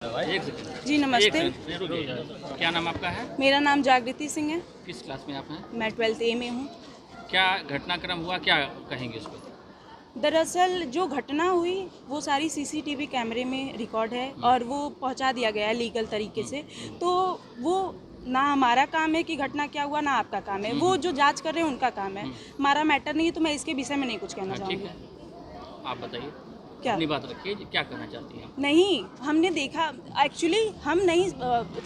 एक सेकंड जी नमस्ते। क्या नाम आपका है? मेरा नाम जागृति सिंह है। किस क्लास में आप हैं? मैं 12th ए में हूँ। क्या घटनाक्रम हुआ, क्या कहेंगे इस पर? दरअसल जो घटना हुई वो सारी सीसीटीवी कैमरे में रिकॉर्ड है और वो पहुँचा दिया गया है लीगल तरीके से। तो वो ना हमारा काम है कि घटना क्या हुआ, ना आपका काम है। वो जो जांच कर रहे हैं उनका काम है, हमारा मैटर नहीं है। तो मैं इसके विषय में नहीं कुछ कहना हाँ, ठीक चाहूँगी। है, आप बताइए। क्या? अपनी बात रखिए, क्या कहना चाहती हैं? नहीं, हमने देखा, एक्चुअली हम नहीं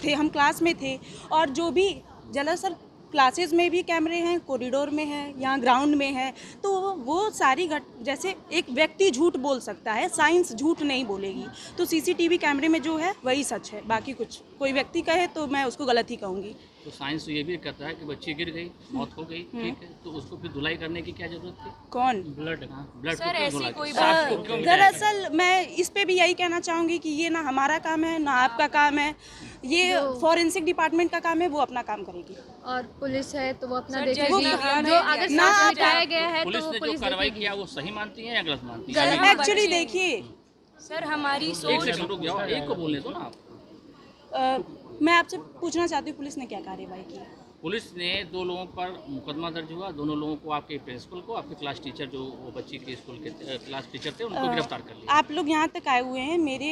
थे, हम क्लास में थे। और जो भी दरअसल क्लासेस में भी कैमरे हैं, कॉरिडोर में है, यहाँ ग्राउंड में है। तो वो सारी जैसे एक व्यक्ति झूठ बोल सकता है, साइंस झूठ नहीं बोलेगी। तो सीसीटीवी कैमरे में जो है वही सच है, बाकी कुछ कोई व्यक्ति कहे तो मैं उसको गलत ही कहूँगी। तो साइंस तो ये भी कहता है कि बच्ची गिर गई, मौत हो गई, ठीक है, तो उसको फिर धुलाई करने की क्या जरूरत थी? कौन? ब्लड। हाँ, ब्लड सर, ऐसी कोई साफ को क्यों मिटाया? दरअसल मैं इस पे भी यही कहना चाहूँगी कि ये ना हमारा काम है, ना आपका काम है। ये फॉरेंसिक डिपार्टमेंट का काम है, वो अपना काम करेगी। और पुलिस है तो वो अपना वो देखेगी। काम जो है, अगर ना सांस आप- मिटाया गया है पुलिस तो वो ने जो पुलिस कार्रवाई देखेगी। किया वो सही मानती है या गलत मानती है? गलत। एक्चुअली देखिए, सर हमारी एक सोच सेकंड रुक जाओ, एक को बोलने दो ना आप। मैं आपसे पूछना चाहती हूँ पुलिस ने क्या कार्रवाई की? पुलिस ने 2 लोगों पर मुकदमा दर्ज हुआ, दोनों लोगों को, आपके प्रिंसिपल को, आपके क्लास टीचर, जो वो बच्ची के स्कूल के क्लास टीचर थे, उनको गिरफ्तार कर लिया। आप लोग यहाँ तक आए हुए हैं, मेरे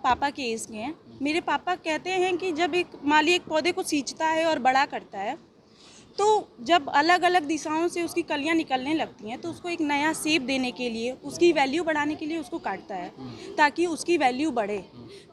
पापा के एज के हैं। मेरे पापा कहते हैं कि जब एक माली एक पौधे को सींचता है और बड़ा करता है, तो जब अलग अलग दिशाओं से उसकी कलियां निकलने लगती हैं तो उसको एक नया शेप देने के लिए, उसकी वैल्यू बढ़ाने के लिए उसको काटता है ताकि उसकी वैल्यू बढ़े।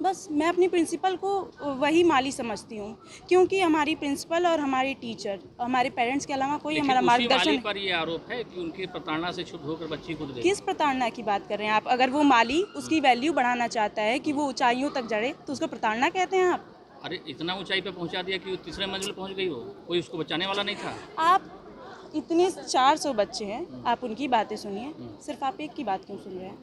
बस मैं अपनी प्रिंसिपल को वही माली समझती हूँ, क्योंकि हमारी प्रिंसिपल और हमारी टीचर, हमारे पेरेंट्स के अलावा कोई लेकिन हमारा उसी मार्गदर्शन। माली पर ये आरोप है कि उनकी प्रताड़ना से क्षुब्ध होकर बच्ची कूद गई। किस प्रताड़ना की बात कर रहे हैं आप? अगर वो माली उसकी वैल्यू बढ़ाना चाहता है कि वो ऊंचाइयों तक चढ़े तो उसको प्रताड़ना कहते हैं आप? अरे इतना ऊंचाई पे पहुंचा दिया कि वो तीसरे मंजिल पहुंच गई, हो कोई उसको बचाने वाला नहीं था। आप इतने 400 बच्चे हैं, आप उनकी बातें सुनिए, सिर्फ आप एक की बात क्यों सुन रहे हैं?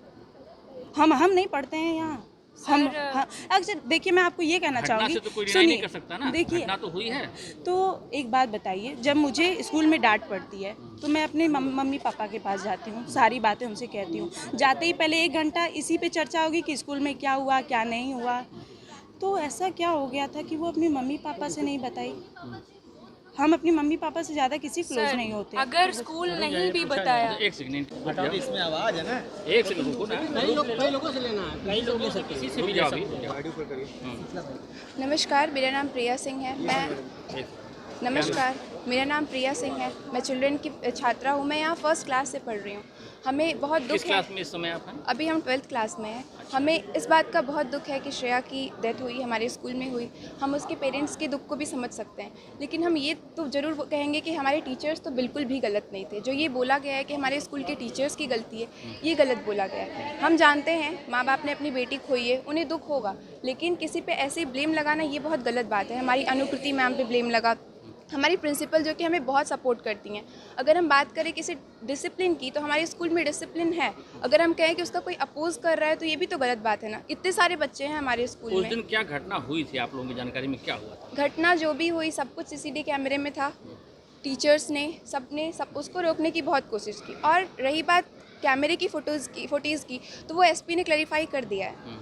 हम नहीं पढ़ते हैं यहाँ। हम अक्सर देखिए, मैं आपको ये कहना घटना चाहूँगी, से तो कोई डिनाई नहीं कर सकता ना, देखिए, घटना तो हुई है। तो एक बात बताइए, जब मुझे स्कूल में डांट पड़ती है तो मैं अपने मम्मी पापा के पास जाती हूँ, सारी बातें उनसे कहती हूँ। जाते ही पहले 1 घंटा इसी पे चर्चा होगी कि स्कूल में क्या हुआ, क्या नहीं हुआ। तो ऐसा क्या हो गया था कि वो अपने मम्मी पापा से नहीं बताई? हम अपनी मम्मी पापा से ज़्यादा किसी क्लोज नहीं होते। अगर स्कूल नहीं भी बताया, एक सेकंड, इसमें आवाज है ना, एक सेकंड रुको ना, कई लोगों से लेना है, कई लोग ले सकते हैं। किसी से भी जाओ अभी। नमस्कार, मेरा नाम प्रिया सिंह है। नमस्कार, मेरा नाम प्रिया सिंह है। मैं चिल्ड्रन की छात्रा हूँ। मैं यहाँ फर्स्ट क्लास से पढ़ रही हूँ। हमें बहुत दुख किस है। क्लास में इस समय आप हैं? अभी हम 12th क्लास में हैं। हमें इस बात का बहुत दुख है कि श्रेया की डेथ हुई, हमारे स्कूल में हुई। हम उसके पेरेंट्स के दुख को भी समझ सकते हैं, लेकिन हम ये तो ज़रूर कहेंगे कि हमारे टीचर्स तो बिल्कुल भी गलत नहीं थे। जो ये बोला गया है कि हमारे स्कूल के टीचर्स की गलती है, ये गलत बोला गया है। हम जानते हैं माँ बाप ने अपनी बेटी खोई है, उन्हें दुख होगा, लेकिन किसी पे ऐसे ब्लेम लगाना ये बहुत गलत बात है। हमारी अनुकृति मैम पे ब्लेम लगा, हमारी प्रिंसिपल जो कि हमें बहुत सपोर्ट करती हैं। अगर हम बात करें किसी डिसिप्लिन की, तो हमारे स्कूल में डिसिप्लिन है। अगर हम कहें कि उसका कोई अपोज कर रहा है तो ये भी तो गलत बात है ना। इतने सारे बच्चे हैं हमारे स्कूल उस में। दिन क्या घटना हुई थी, आप लोगों की जानकारी में क्या हुआ था? घटना जो भी हुई सब कुछ सीसीटीवी कैमरे में था। टीचर्स ने सब उसको रोकने की बहुत कोशिश की। और रही बात कैमरे की फुटेज की, तो वो एसपी ने क्लैरिफाई कर दिया है।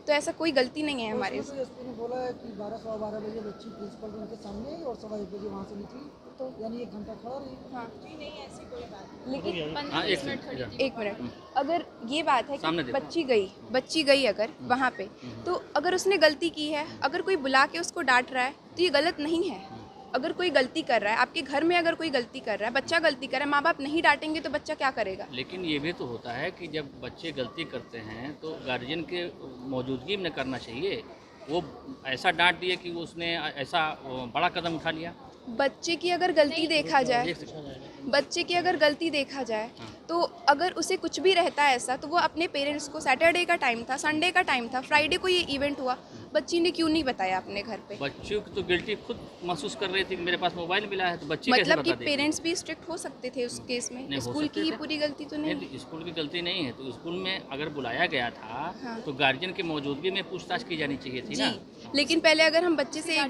तो ऐसा कोई गलती नहीं है हमारे। एसपी ने बोला है कि 12-12 बजे बच्ची प्रिंसिपल रूम के सामने आई और 1:15 बजे वहाँ से निकली, तो यानी 1 घंटा खड़ा रही। हाँ, नहीं ऐसी कोई बात। लेकिन हाँ, एक मिनट। 1 मिनट, अगर ये बात है सामने कि देखो। बच्ची गई अगर वहाँ पे, तो अगर उसने गलती की है, अगर कोई बुला के उसको डांट रहा है तो ये गलत नहीं है। अगर कोई गलती कर रहा है, आपके घर में अगर कोई गलती कर रहा है, बच्चा गलती कर रहा है, माँ बाप नहीं डांटेंगे तो बच्चा क्या करेगा? लेकिन ये भी तो होता है कि जब बच्चे गलती करते हैं तो गार्जियन के मौजूदगी में करना चाहिए। वो ऐसा डांट दिए कि उसने ऐसा बड़ा कदम उठा लिया। बच्चे की अगर गलती देखा जाए, तो अगर उसे कुछ भी रहता है ऐसा, तो वो अपने पेरेंट्स को, सैटरडे का टाइम था, संडे का टाइम था, फ्राइडे को ये इवेंट हुआ, बच्ची ने क्यों नहीं बताया अपने घर पे? बच्चियों की तो गिल्टी खुद महसूस कर रही थी कि मेरे पास मोबाइल मिला है, तो बच्ची कैसे मतलब कि बता देगी? पेरेंट्स भी स्ट्रिक्ट हो सकते थे उस केस नहीं, में। हो स्कूल सकते की ही थे। पूरी गलती तो नहीं। नहीं, तो स्कूल की गलती नहीं है, तो स्कूल में अगर बुलाया गया था हाँ। तो गार्जियन की मौजूदगी में पूछताछ की जानी चाहिए थी ना। जी, लेकिन पहले अगर हम बच्चे से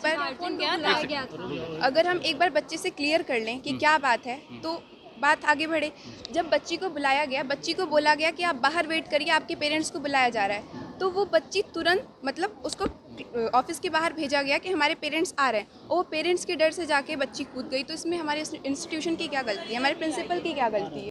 एक बार बच्चे से क्लियर कर लें कि क्या बात है, तो बात आगे बढ़े। जब बच्ची को बुलाया गया, बच्ची को बोला गया कि आप बाहर वेट करिए, आपके पेरेंट्स को बुलाया जा रहा है, तो वो बच्ची तुरंत मतलब उसको ऑफिस के बाहर भेजा गया कि हमारे पेरेंट्स आ रहे हैं, और वो पेरेंट्स के डर से जाके बच्ची कूद गई। तो इसमें हमारे इंस्टीट्यूशन की क्या गलती है, हमारे प्रिंसिपल की क्या गलती है?